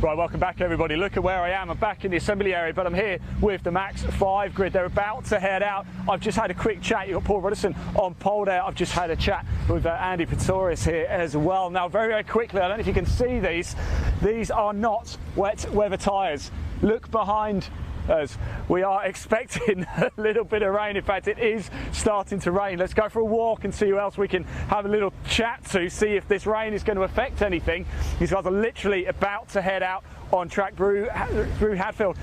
Right, welcome back everybody. Look at where I am. I'm back in the assembly area, but I'm here with the Max5 grid. They're about to head out. I've just had a quick chat. You've got Paul Ruddison on pole there. I've just had a chat with Andy Pretorius here as well. Now, very quickly, I don't know if you can see these. These are not wet weather tyres. Look behind us. We are expecting a little bit of rain. In fact, it is starting to rain. Let's go for a walk and see who else we can have a little chat to, see if this rain is going to affect anything. These guys are literally about to head out on track through Hadfield.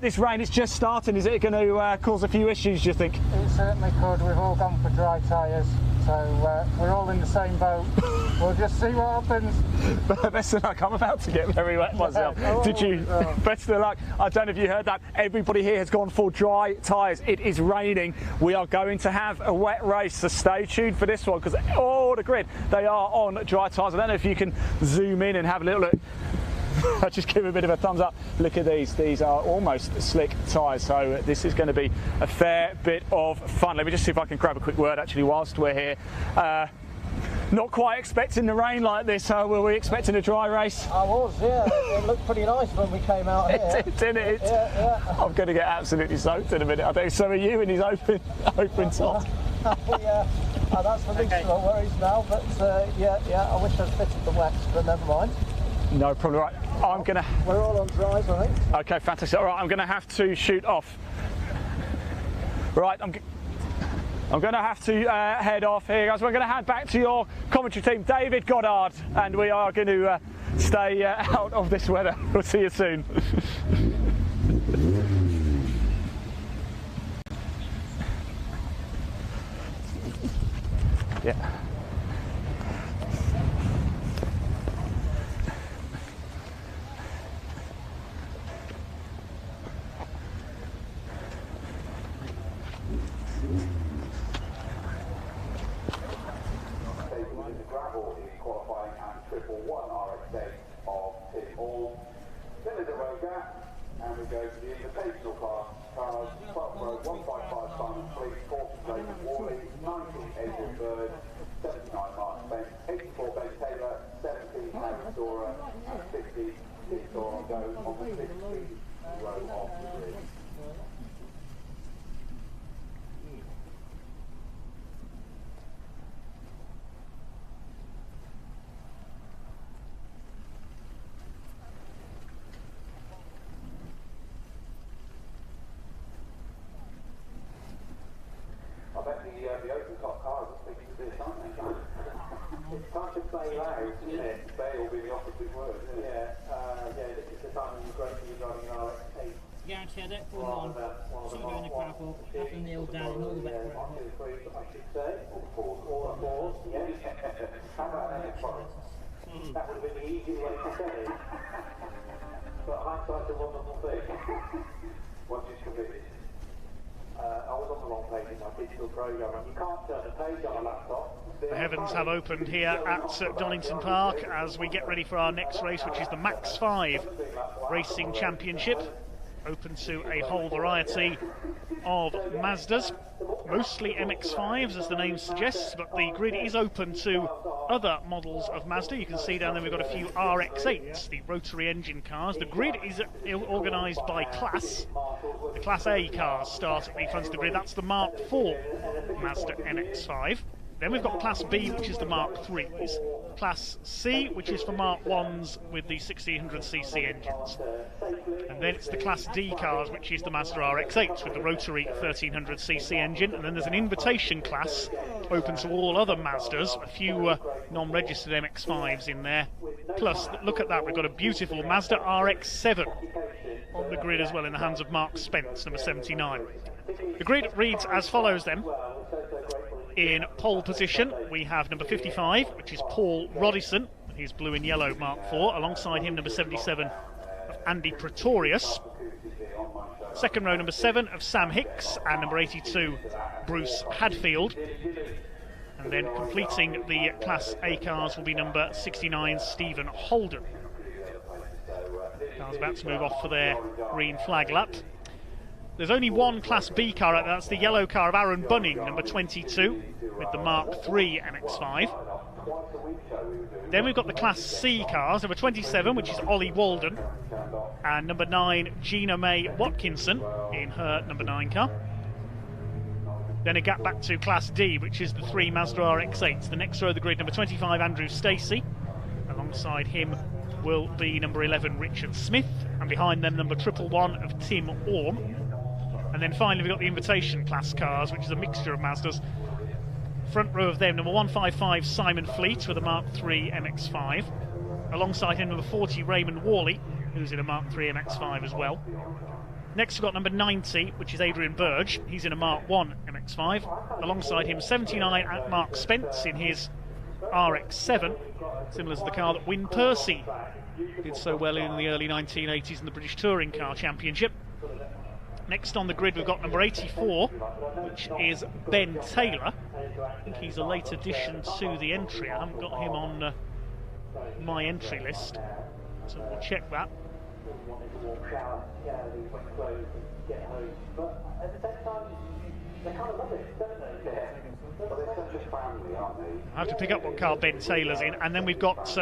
This rain is just starting. Is it going to cause a few issues, do you think? It certainly could. We've all gone for dry tyres, so we're all in the same boat. We'll just see what happens. Best of luck. I'm about to get very wet myself. Did you? Best of luck. I don't know if you heard that. Everybody here has gone for dry tyres. It is raining. We are going to have a wet race, so stay tuned for this one, because all the grid, they are on dry tyres. I don't know if you can zoom in and have a little look. I'll just give a bit of a thumbs up. Look at these. These are almost slick tyres, so this is going to be a fair bit of fun. Let me just see if I can grab a quick word actually whilst we're here. Not quite expecting the rain like this. Were we expecting a dry race? I was, yeah. It looked pretty nice when we came out here. It did, didn't it? Yeah. I'm going to get absolutely soaked in a minute. I think so are you in his open top. Yeah, that's the least of my worries now. But yeah, I wish I'd fitted the wets, but never mind. No problem. Right, I'm gonna. We're all on dries, I think. Okay, fantastic. All right, I'm gonna have to shoot off. Right, I'm gonna have to head off here, guys. We're gonna head back to your commentary team, David Goddard, and we are going to stay out of this weather. We'll see you soon. Yeah. And we go to the invitational class, cars 12 row 155 Simon Fleet, 40 David Worley, 19 Adrian Bird, 79 Mark Spence, 84 Ben Taylor, 17 Aaron Dora, and 50 Dick Dora goes on the 16th row of the grid. I bet the open top cars are speaking to this, aren't they? It's time to bail out, isn't it? Bail will be the opposite word, isn't it? Yeah, this is the time when you're great when you're driving an RX-8. Guarantee I don't put them on. Some go in the car park, have them nailed down and all the way One, two, three, I should say. All fours, yeah. How about that? That would have been the easy way to say it. But hindsight's a wonderful thing. Once it's committed. I was on the wrong page in my digital program, and you can't turn the page on a laptop. The heavens have opened here at Donington Park as we get ready for our next race, which is the Max5 Racing Championship. Open to a whole variety of Mazdas, mostly MX-5s as the name suggests, but the grid is open to other models of Mazda. You can see down there we've got a few RX-8s, the rotary engine cars. The grid is organised by class. The Class A cars start at the front of the grid. That's the Mark IV Mazda MX-5. Then we've got Class B, which is the Mark IIIs. Class C, which is for Mark 1s with the 1600cc engines. And then it's the Class D cars, which is the Mazda RX-8s with the rotary 1300cc engine. And then there's an invitation class open to all other Mazdas, a few non-registered MX-5s in there. Plus, look at that, we've got a beautiful Mazda RX-7 on the grid as well in the hands of Mark Spence, number 79. The grid reads as follows then. In pole position, we have number 55, which is Paul Ruddison, his blue and yellow Mark IV. Alongside him, number 77 of Andy Pretorius. Second row, number 7 of Sam Hicks, and number 82, Bruce Hadfield. And then completing the Class A cars will be number 69, Stephen Holden. Cars about to move off for their green flag lap. There's only one Class B car out there, that's the yellow car of Aaron Bunning, number 22, with the Mark III MX-5. Then we've got the Class C cars, number 27, which is Ollie Walden, and number 9, Gina May Watkinson in her number 9 car. Then a gap back to Class D, which is the 3 Mazda RX-8s. The next row of the grid, number 25, Andrew Stacey. Alongside him will be number 11, Richard Smith, and behind them number 111 of Tim Orme. And then finally we've got the invitation class cars, which is a mixture of Mazdas. Front row of them, number 155, Simon Fleet with a Mark III MX-5. Alongside him, number 40, Raymond Worley, who's in a Mark III MX-5 as well. Next we've got number 90, which is Adrian Burge. He's in a Mark I MX-5. Alongside him, 79, at Mark Spence in his RX-7, similar to the car that Wyn Percy did so well in the early 1980s in the British Touring Car Championship. Next on the grid we've got number 84, which is Ben Taylor. I think he's a late addition to the entry. I haven't got him on my entry list, so we'll check that. I have to pick up what car Ben Taylor's in. And then we've got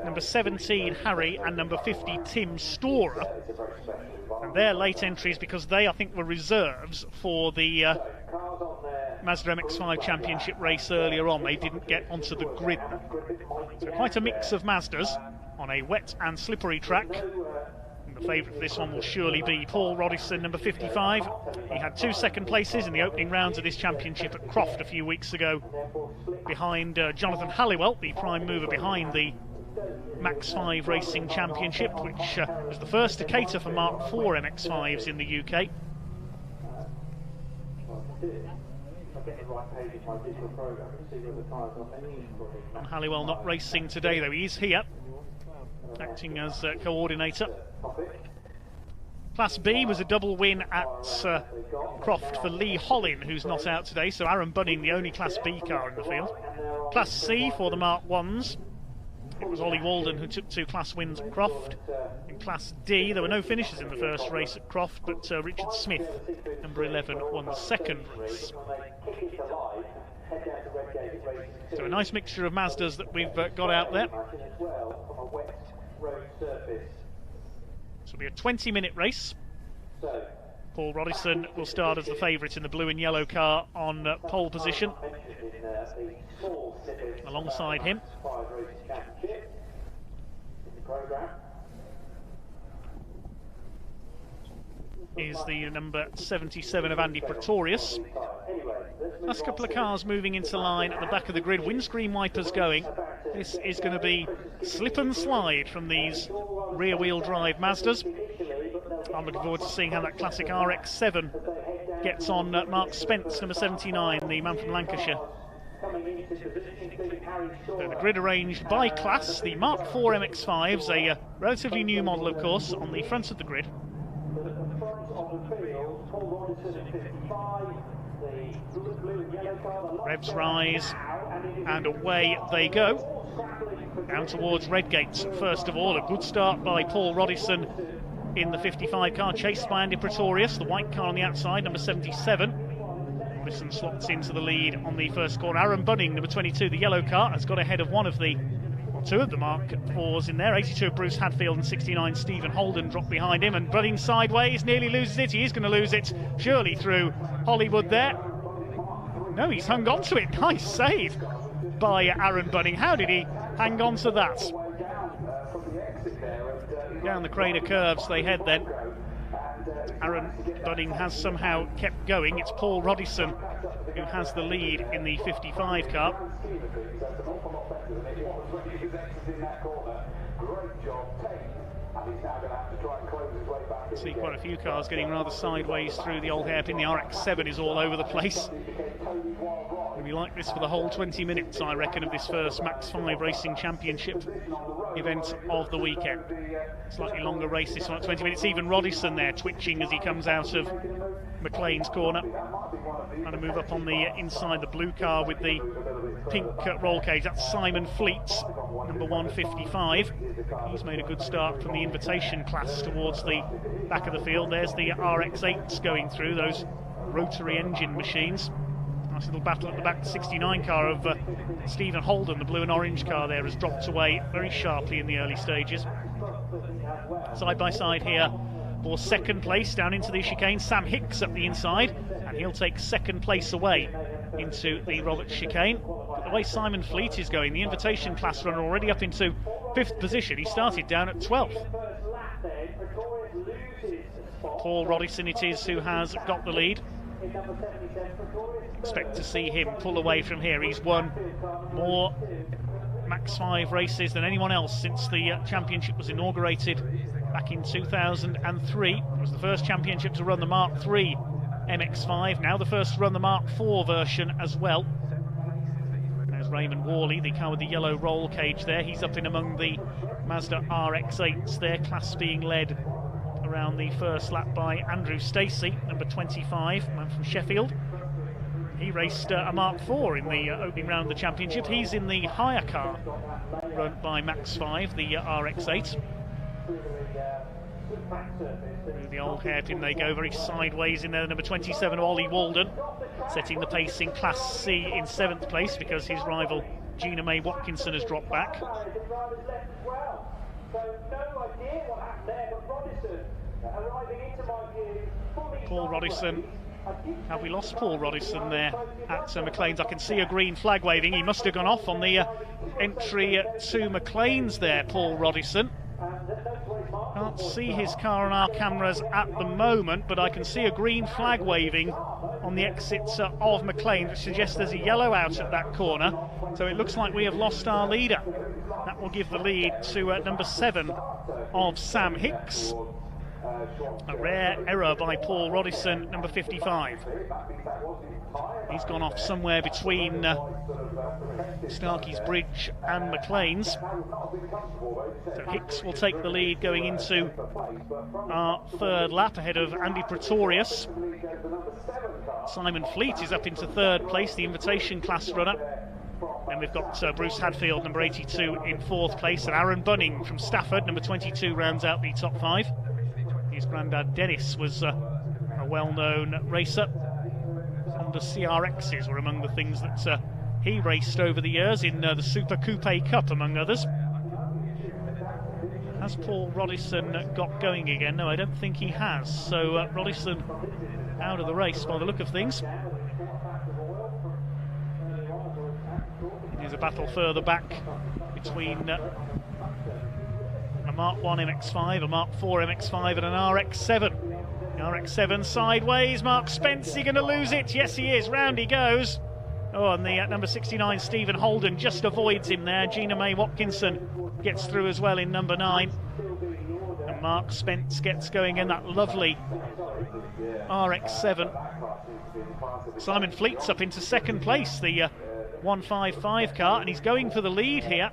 number 17, Harry, and number 50, Tim Storer. And they're late entries because they, I think, were reserves for the Mazda MX-5 Championship race earlier on. They didn't get onto the grid. So quite a mix of Mazdas on a wet and slippery track. And the favourite for this one will surely be Paul Rodison, number 55. He had 2 second places in the opening rounds of this championship at Croft a few weeks ago, behind Jonathan Halliwell, the prime mover behind the Max5 Racing Championship, which was the first to cater for Mark IV MX-5s in the UK. And Halliwell not racing today, though. He is here, acting as coordinator. Class B was a double win at Croft for Lee Hollin, who's not out today, so Aaron Bunning, the only Class B car in the field. Class C for the Mark 1s. It was Ollie Walden who took 2 class wins at Croft. In Class D, there were no finishes in the first race at Croft, but Richard Smith, number 11, won the second race. So a nice mixture of Mazdas that we've got out there. This will be a 20-minute race. Paul Rodison will start as the favourite in the blue and yellow car on pole position. Alongside him is the number 77 of Andy Pretorius. Last couple of cars moving into line at the back of the grid. Windscreen wipers going. This is going to be slip and slide from these rear-wheel drive Mazdas. I'm looking forward to seeing how that classic RX-7 gets on Mark Spence, number 79, the man from Lancashire. So the grid arranged by class. The Mark IV MX-5s, a relatively new model, of course, on the front of the grid. Revs rise, and away they go. Down towards Redgate, first of all. A good start by Paul Rodison in the 55 car, chased by Andy Pretorius, the white car on the outside, number 77. Rodison slots into the lead on the first corner. Aaron Bunning, number 22, the yellow car, has got ahead of two of the Mark IVs in there. 82 of Bruce Hadfield and 69 Stephen Holden drop behind him, and Bunning sideways, nearly loses it. He is going to lose it, surely through Hollywood there. No, he's hung on to it. Nice save by Aaron Bunning. How did he hang on to that? Down the Craner curves they head then. Aaron Bunning has somehow kept going. It's Paul Rodison who has the lead in the 55 car. See quite a few cars getting rather sideways through the old hairpin. The RX-7 is all over the place. It'll be like this for the whole 20 minutes, I reckon, of this first Max5 Racing Championship event of the weekend. Slightly longer race this one at 20 minutes. Even Rodison there twitching as he comes out of McLean's corner. Trying to move up on the inside, the blue car with the pink roll cage. That's Simon Fleet, number 155. He's made a good start from the invitation class towards the back of the field. There's the RX-8s going through, those rotary engine machines. Nice little battle at the back. The 69 car of Stephen Holden, the blue and orange car there, has dropped away very sharply in the early stages. Side by side here for second place down into the chicane. Sam Hicks up the inside, and he'll take second place away into the Roberts chicane. But the way Simon Fleet is going, the invitation class runner already up into 5th position. He started down at 12th. Paul Rodison it is who has got the lead. Expect to see him pull away from here. He's won more Max5 races than anyone else since the championship was inaugurated back in 2003. It was the first championship to run the Mark III MX5, now the first to run the Mark IV version as well. There's Raymond Worley, the car with the yellow roll cage there. He's up in among the Mazda RX-8s there, class being led around the first lap by Andrew Stacey, number 25, man from Sheffield. He raced a Mark IV in the opening round of the championship. He's in the higher car run by Max5, the RX-8. Through the old hairpin they go, very sideways in there. Number 27, Ollie Walden, setting the pace in Class C in 7th place because his rival Gina May Watkinson has dropped back. Paul Rodison. Have we lost Paul Rodison there at McLean's? I can see a green flag waving. He must have gone off on the entry to McLean's there, Paul Rodison. Can't see his car on our cameras at the moment, but I can see a green flag waving on the exits of McLean, which suggests there's a yellow out at that corner. So it looks like we have lost our leader. That will give the lead to number 7 of Sam Hicks. A rare error by Paul Rodison, number 55. He's gone off somewhere between Starkey's Bridge and McLean's. So Hicks will take the lead going into our 3rd lap ahead of Andy Pretorius. Simon Fleet is up into 3rd place, the invitation class runner. Then we've got Bruce Hadfield, number 82, in 4th place, and Aaron Bunning from Stafford, number 22, rounds out the top 5. His granddad Dennis was a well-known racer. Honda CRXs were among the things that he raced over the years in the Super Coupe Cup, among others. Has Paul Rodison got going again? No, I don't think he has. So Rodison out of the race by the look of things. There's a battle further back between a Mark 1 MX5, a Mark 4 MX5 and an RX-7. The RX-7 sideways, Mark Spence, he going to lose it? Yes he is, round he goes. Oh, and the number 69 Stephen Holden just avoids him there. Gina May Watkinson gets through as well in number 9. And Mark Spence gets going in that lovely RX-7. Simon Fleet's up into 2nd place, the 155 car, and he's going for the lead here.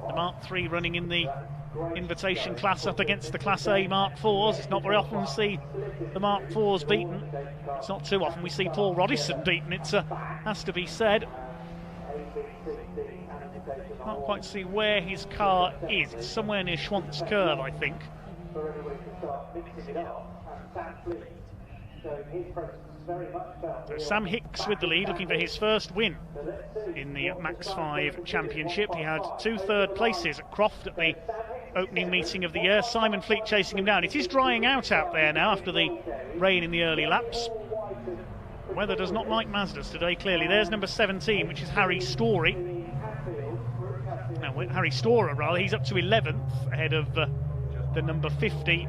The Mark III running in the invitation class up against the Class A Mark IVs. It's not very often we see the Mark IVs beaten. It's not too often we see Paul Rodison beaten, it has to be said. Can't quite see where his car is. It's somewhere near Schwantz Curve, I think. So Sam Hicks with the lead, looking for his first win in the Max5 Championship. He had 2 third places at Croft at the opening meeting of the year. Simon Fleet chasing him down. It is drying out there now after the rain in the early laps. The weather does not like Mazdas today, clearly. There's number 17, which is Harry Story. Now, Harry Storer, rather, he's up to 11th ahead of the number 50,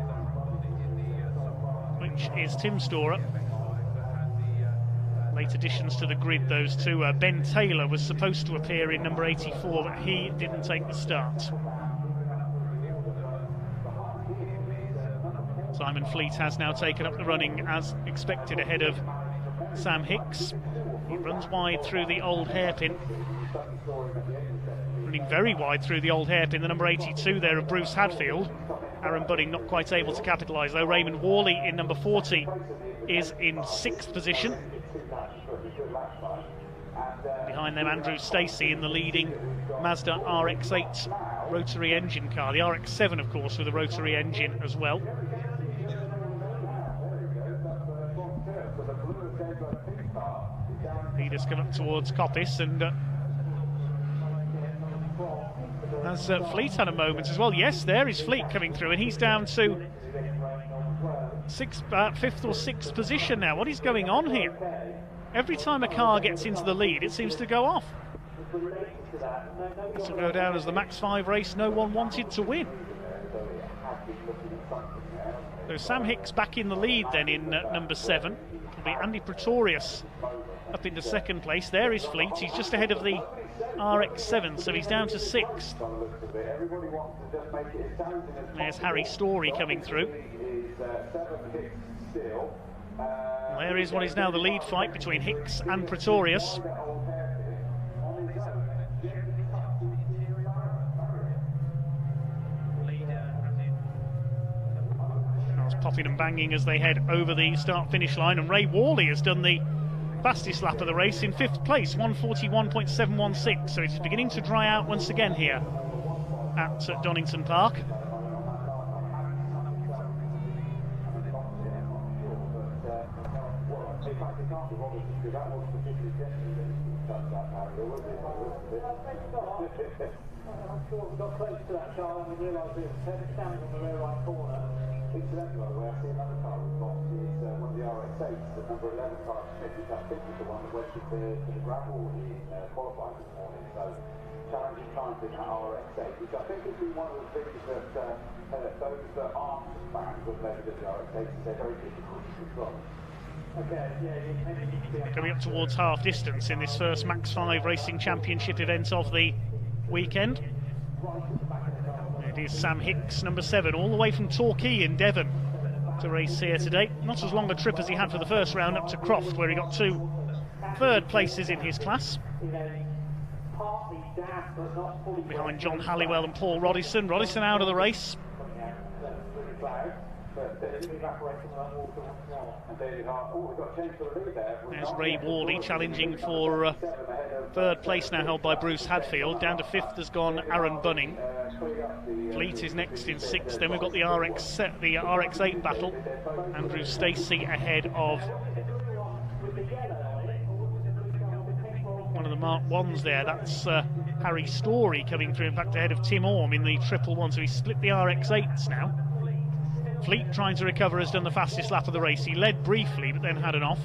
which is Tim Storer. Late additions to the grid, those two. Ben Taylor was supposed to appear in number 84, but he didn't take the start. Simon Fleet has now taken up the running as expected ahead of Sam Hicks. He runs wide through the old hairpin. Running very wide through the old hairpin, the number 82 there of Bruce Hadfield. Aaron Bunning not quite able to capitalise though. Raymond Worley in number 40 is in 6th position. Behind them, Andrew Stacey in the leading Mazda RX-8 rotary engine car. The RX-7, of course, with a rotary engine as well. Leaders come up towards Coppice, and has Fleet had a moment as well? Yes, there is Fleet coming through, and he's down to fifth or sixth position now. What is going on here? Every time a car gets into the lead, it seems to go off. This will go down as the Max5 race no one wanted to win. So Sam Hicks back in the lead then in number 7. It'll be Andy Pretorius up into second place. There is Fleet. He's just ahead of the RX7, so he's down to 6th. There's Harry Story coming through. There is what is now the lead fight between Hicks and Pretorius. Popping and banging as they head over the start-finish line, and Ray Worley has done the fastest lap of the race in 5th place, 1:41.716, so it's beginning to dry out once again here at Donington Park. Got close to that car and we realised it stands on the rear right corner. Incidentally, by the way, I see another car we've got. It's one of the RX8s, the number 11 car. That 50 is the one that went to the gravel in qualifying this morning. So challenging times in that RX8, which I think has been one of the things that those that aren't fans of the RX8s, they're very difficult to control. Coming up towards half distance in this first Max5 Racing Championship event of the weekend. It is Sam Hicks, number 7, all the way from Torquay in Devon to race here today. Not as long a trip as he had for the first round up to Croft, where he got 2 third places in his class. Behind John Halliwell and Paul Rodison. Rodison out of the race. There's Ray Worley challenging for third place, now held by Bruce Hadfield. Down to 5th has gone Aaron Bunning. Fleet is next in 6th. Then we've got the RX8 battle. Andrew Stacey ahead of one of the Mark 1s there. That's Harry Story coming through, in fact ahead of Tim Orme in the 111. So he's split the RX8s now. Fleet, trying to recover, has done the fastest lap of the race. He led briefly, but then had an off.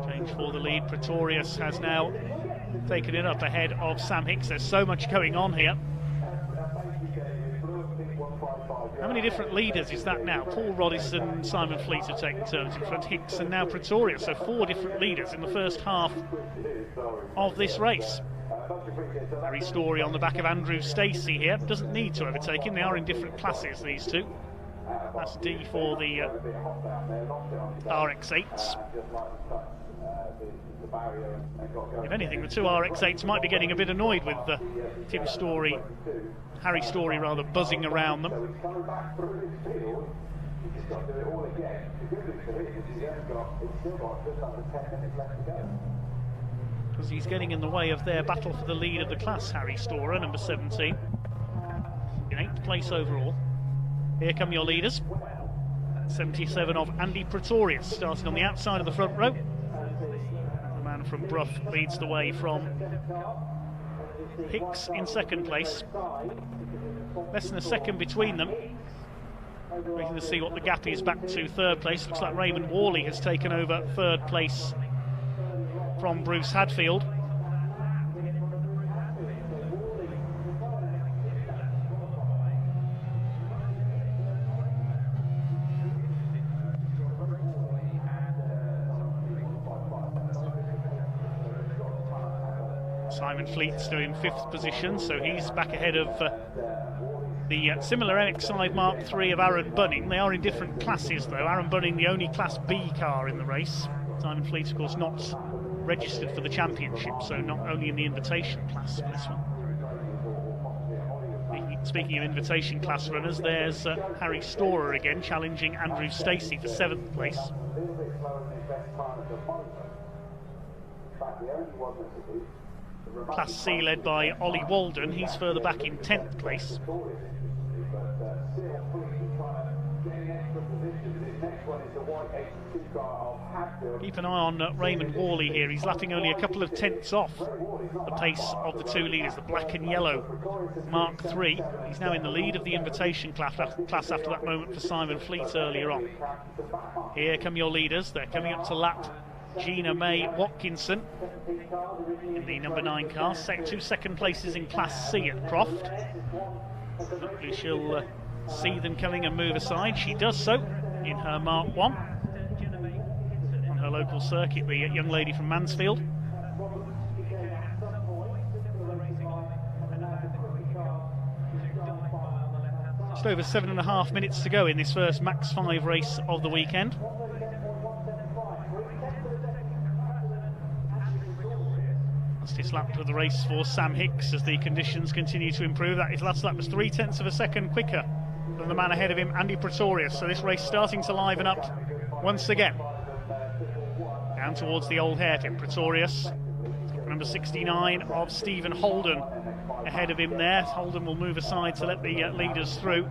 Change for the lead. Pretorius has now taken it up ahead of Sam Hicks. There's so much going on here. How many different leaders is that now? Paul Rodison and Simon Fleet have taken turns in front. Hicks and now Pretorius. So 4 different leaders in the first half of this race. Harry Story on the back of Andrew Stacey here. Doesn't need to overtake him. They are in different classes, these two. That's D for the RX8s. If anything, the 2 RX8s might be getting a bit annoyed with Tim Story, Harry Story rather, buzzing around them. Because he's getting in the way of their battle for the lead of the class, Harry Storer, number 17. In 8th place overall. Here come your leaders. 77 of Andy Pretorius, starting on the outside of the front row. The man from Brough leads the way from Hicks in 2nd place. Less than a second between them. Waiting to see what the gap is back to 3rd place. Looks like Raymond Worley has taken over 3rd place from Bruce Hadfield. Simon Fleet's still in 5th position, so he's back ahead of the similar MX-5 Mark III of Aaron Bunning. They are in different classes, though. Aaron Bunning, the only Class B car in the race. Simon Fleet, of course, not registered for the championship, so not only in the invitation class for this one. Speaking of invitation class runners, there's Harry Storer again, challenging Andrew Stacey for 7th place. Class C led by Ollie Walden. He's further back in 10th place. Keep an eye on Raymond Worley here. He's lapping only a couple of tenths off the pace of the two leaders, the black and yellow Mark III. He's now in the lead of the invitation class after that moment for Simon Fleet earlier on. Here come your leaders. They're coming up to lap Gina May Watkinson in the number 9 car. Two second places in Class C at Croft. Hopefully she'll see them coming and move aside. She does so in her Mark 1 on her local circuit, the young lady from Mansfield. Just over 7.5 minutes to go in this first Max 5 race of the weekend. Fastest lap of the race for Sam Hicks as the conditions continue to improve. His last lap was 0.3 of a second quicker than the man ahead of him, Andy Pretorius. So this race starting to liven up once again. Down towards the old hairpin. Pretorius, number 69 of Stephen Holden, ahead of him there. Holden will move aside to let the leaders through.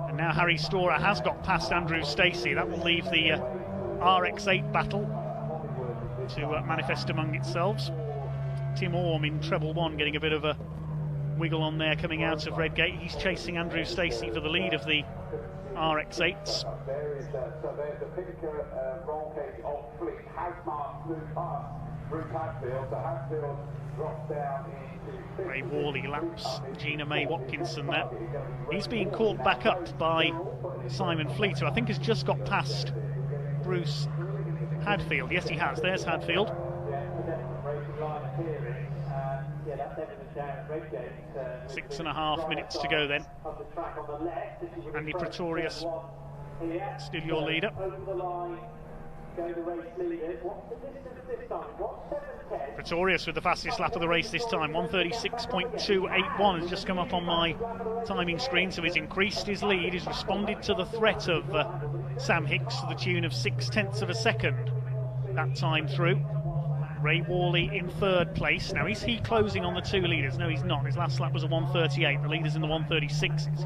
And now Harry Storer has got past Andrew Stacey. That will leave the RX8 battle to manifest among itself. Tim Orme in treble 1 getting a bit of a wiggle on there coming out of Redgate. He's chasing Andrew Stacey for the lead of the RX8s. So there's the pink roll cage of Fleet has marked moved past Bruce Hadfield. So Hadfield drops down into Ray Worley laps Gina May Watkinson there. He's being caught back up by Simon Fleet, who I think has just got past Bruce Hadfield. Yes, he has. There's Hadfield. 6.5 minutes to go then. Andy Pretorius still your leader. Pretorius with the fastest lap of the race this time, 1:36.281, has just come up on my timing screen, so he's increased his lead. He's responded to the threat of Sam Hicks to the tune of 0.6 of a second that time through. Ray Worley in 3rd place. Now, is he closing on the two leaders? No, he's not. His last lap was a 1:38. The leader's in the 1:36s.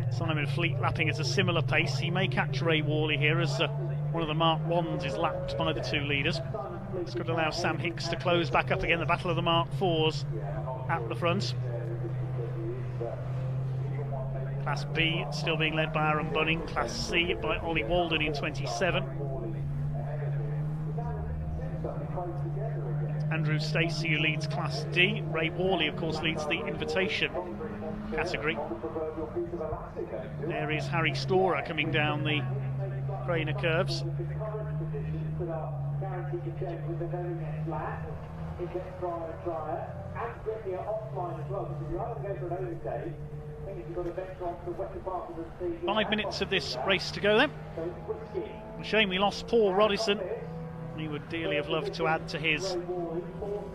Simon Fleet lapping at a similar pace. He may catch Ray Worley here as one of the Mark 1s is lapped by the two leaders. This could allow Sam Hicks to close back up again. The battle of the Mark 4s at the front. Class B still being led by Aaron Bunning. Class C by Ollie Walden in 27. Andrew Stacey, who leads Class D. Ray Worley, of course, leads the invitation category. There is Harry Storer coming down the Craner curves. It gets drier and drier, and Brittany are offline as well, because if you're either going for an overtake, I think if you've got to venture onto the western part of the sea. 5 minutes of this race to go then. A shame we lost Paul Rodison. He would dearly have loved to add to his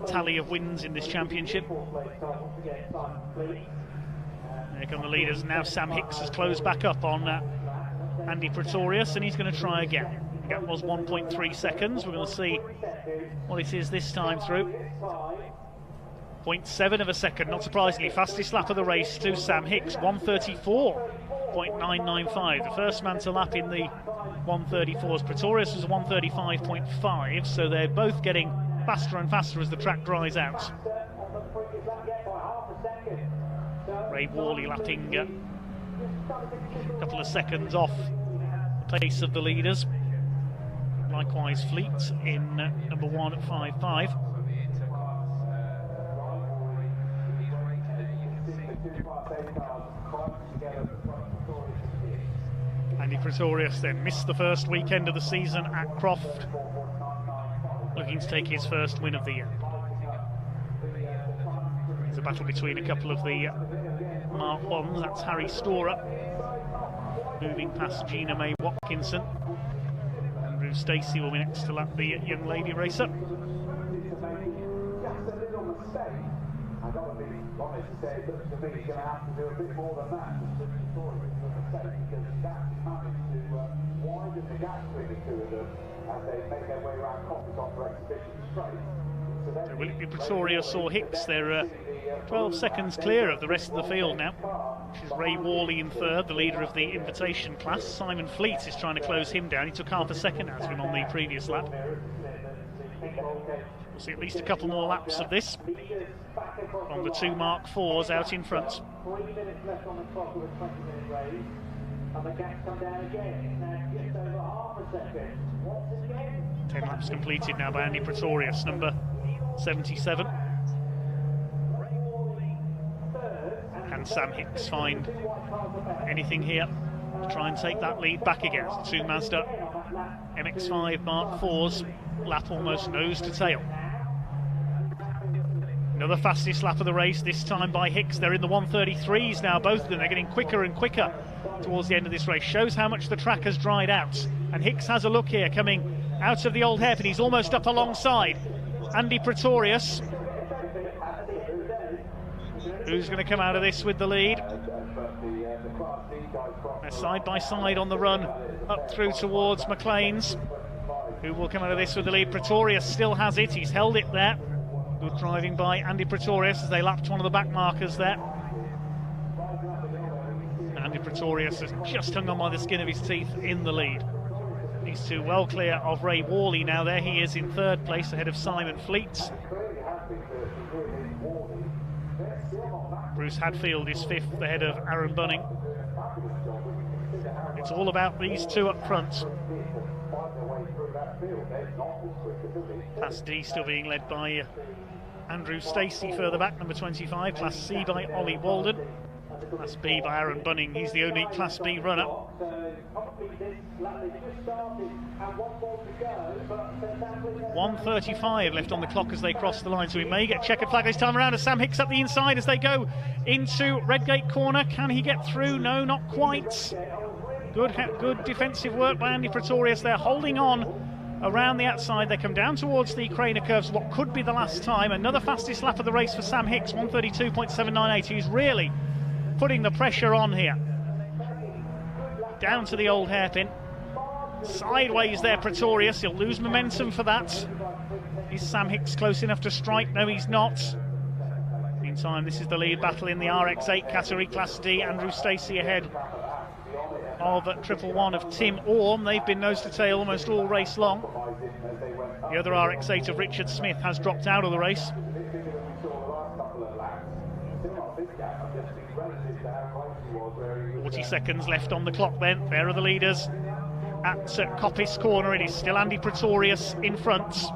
tally of wins in this championship. There come the leaders. Now Sam Hicks has closed back up on Andy Pretorius, and he's going to try again. The gap was 1.3 seconds. We're going to see what it is this time through. 0.7 of a second, not surprisingly. Fastest lap of the race to Sam Hicks, 1:34.995. The first man to lap in the 1:34s. Pretorius was 1:35.5, so they're both getting faster and faster as the track dries out. Ray Worley lapping a couple of seconds off the pace of the leaders. Likewise Fleet in number 1 at 5.5. Andy Pretorius then missed the first weekend of the season at Croft, looking to take his first win of the year. There's a battle between a couple of the Mark 1s. That's Harry Storer moving past Gina May Watkinson. Andrew Stacey will be next to lap the young lady racer. I've got to be honest and say that to me he's going to have to do a bit more than that. Because that managed to widen the gap between the two of them as they make their way around Coppice onto exhibition straight. So will it be Pretorius or Hicks? They're 12 seconds clear of the rest of the field now, which is Ray Worley in third, the leader of the invitation class. Simon Fleet is trying to close him down. He took half a second out of him on the previous lap. We'll see at least a couple more laps of this from the two Mark 4s out in front. 3 minutes left on the clock of a 20-minute race, and the gap's come down again. It's now just over half a second. Once again. 10 laps completed now by Andy Pretorius, number 77. Can Sam Hicks find anything here to try and take that lead back again? Two Mazda MX5 Mark 4s, lap almost nose to tail. Another fastest lap of the race, this time by Hicks. They're in the 133s now, both of them. They're getting quicker and quicker towards the end of this race. Shows how much the track has dried out. And Hicks has a look here, coming out of the old hairpin. He's almost up alongside Andy Pretorius, who's going to come out of this with the lead. They're side by side on the run up through towards McLean's, who will come out of this with the lead. Pretorius still has it, he's held it there. Good driving by Andy Pretorius as they lapped one of the back markers there. Andy Pretorius has just hung on by the skin of his teeth in the lead. These two well clear of Ray Worley now. There he is in third place ahead of Simon Fleet. Bruce Hadfield is fifth ahead of Aaron Bunning. It's all about these two up front. Class D still being led by Andrew Stacey further back, number 25. Class C by Ollie Walden. Class B by Aaron Bunning. He's the only Class B runner. 1:35 left on the clock as they cross the line, so we may get checkered flag this time around as Sam Hicks up the inside as they go into Redgate corner. Can he get through? No, not quite. Good defensive work by Andy Pretorius. They're holding on around the outside. They come down towards the Craner curves, what could be the last time. Another fastest lap of the race for Sam Hicks, 1:32.798. He's really putting the pressure on here. Down to the old hairpin. Sideways there, Pretorius. He'll lose momentum for that. Is Sam Hicks close enough to strike? No, he's not. Meantime, this is the lead battle in the RX8 category, Class D. Andrew Stacey ahead of 111 of Tim Orme. They've been nose to tail almost all race long. The other RX8 of Richard Smith has dropped out of the race. 40 seconds left on the clock then. There are the leaders at Coppice corner. It is still Andy Pretorius in front.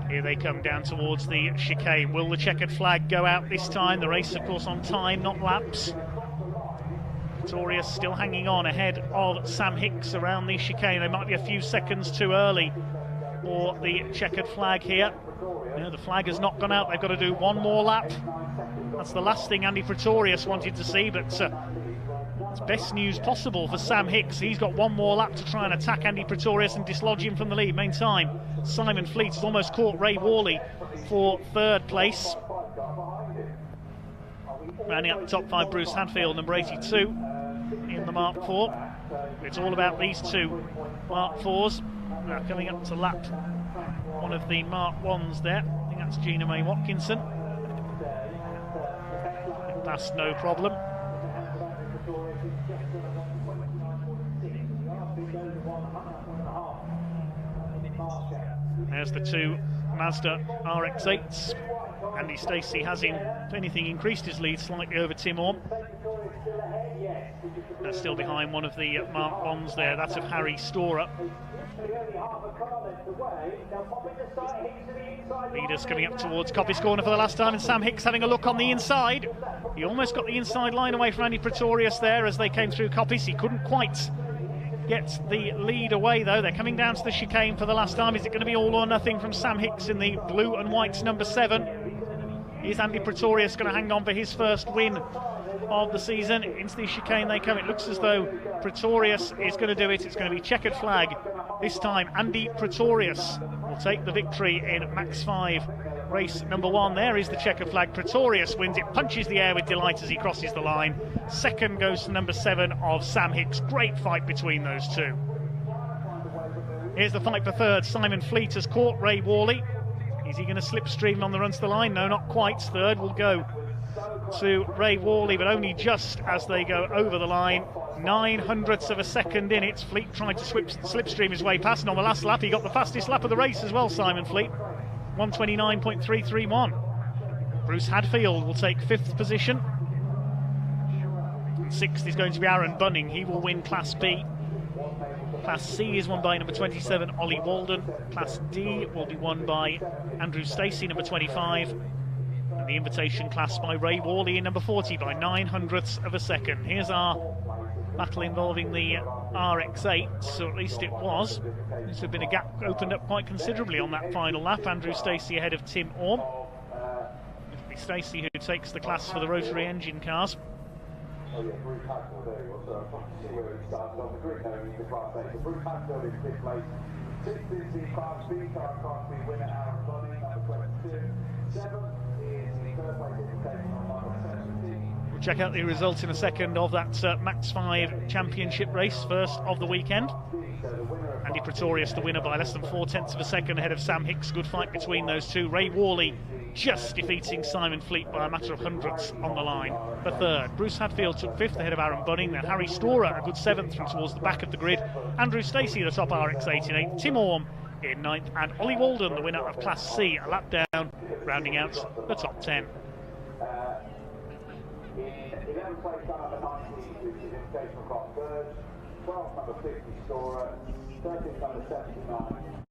Here they come down towards the chicane. Will the checkered flag go out this time? The race, of course, on time, not laps. Pretorius still hanging on ahead of Sam Hicks around the chicane. They might be a few seconds too early for the checkered flag here. No, the flag has not gone out. They've got to do one more lap. That's the last thing Andy Pretorius wanted to see, but it's best news possible for Sam Hicks. He's got one more lap to try and attack Andy Pretorius and dislodge him from the lead. Meantime, Simon Fleet has almost caught Ray Worley for third place. Rounding up the top five, Bruce Hadfield, number 82 in the Mark 4. It's all about these two Mark 4s. Now coming up to lap one of the Mark 1s there. I think that's Gina May Watkinson. That's no problem. There's the two Mazda RX-8s. Andy Stacey has, if anything, increased his lead slightly over Tim Orme. They're still behind one of the Mark 1s there. That's of Harry Storer. Leaders coming up towards Coppice corner for the last time, and Sam Hicks having a look on the inside. He almost got the inside line away from Andy Pretorius there as they came through Coppice. He couldn't quite get the lead away though. They're coming down to the chicane for the last time. Is it going to be all or nothing from Sam Hicks in the blue and white number 7? Is Andy Pretorius going to hang on for his first win of the season? Into the chicane they come. It looks as though Pretorius is going to do it. It's going to be checkered flag. This time Andy Pretorius will take the victory in Max 5 race number 1. There is the checker flag. Pretorius wins it, punches the air with delight as he crosses the line. Second goes to number 7 of Sam Hicks. Great fight between those two. Here's the fight for third. Simon Fleet has caught Ray Worley. Is he going to slipstream on the run to the line? No, not quite. Third will go to Ray Worley, but only just as they go over the line. 900ths of a second in it. Fleet tried to slipstream his way past, and on the last lap he got the fastest lap of the race as well, Simon Fleet. 129.331. Bruce Hadfield will take 5th position. 6th is going to be Aaron Bunning. He will win Class B. Class C is won by number 27, Ollie Walden. Class D will be won by Andrew Stacey, number 25. And the invitation class by Ray Worley in number 40 by 900ths of a second. Here's our battle involving the RX-8, so at least it was. There's been a gap opened up quite considerably on that final lap. Andrew Stacey ahead of Tim Orme. It'll be Stacey who takes the class for the rotary engine cars. Oh yeah, Bruce Hadfield there he was. See where he started on the grid now. He's the Class A. So Bruce Hadfield in 5th place. 6th is the Class B car, Class B winner Aaron Bunning, number 22. 7th is the 3rd place invitation on number 17. We'll check out the results in a second of that Max5 championship race, first of the weekend. Andy Pretorius the winner by less than 4/10 of a second ahead of Sam Hicks. Good fight between those two. Ray Worley just defeating Simon Fleet by a matter of hundredths on the line for third. Bruce Hadfield took 5th ahead of Aaron Bunning. Then Harry Storer a good 7th from towards the back of the grid. Andrew Stacey the top RX-8 in 8th. Tim Orme in 9th. And Ollie Walden the winner of Class C, a lap down, rounding out the top 10. In 11th place, number 90, which is Invitational Class Verge. 12th, number 50, Storer. 13th, number 79.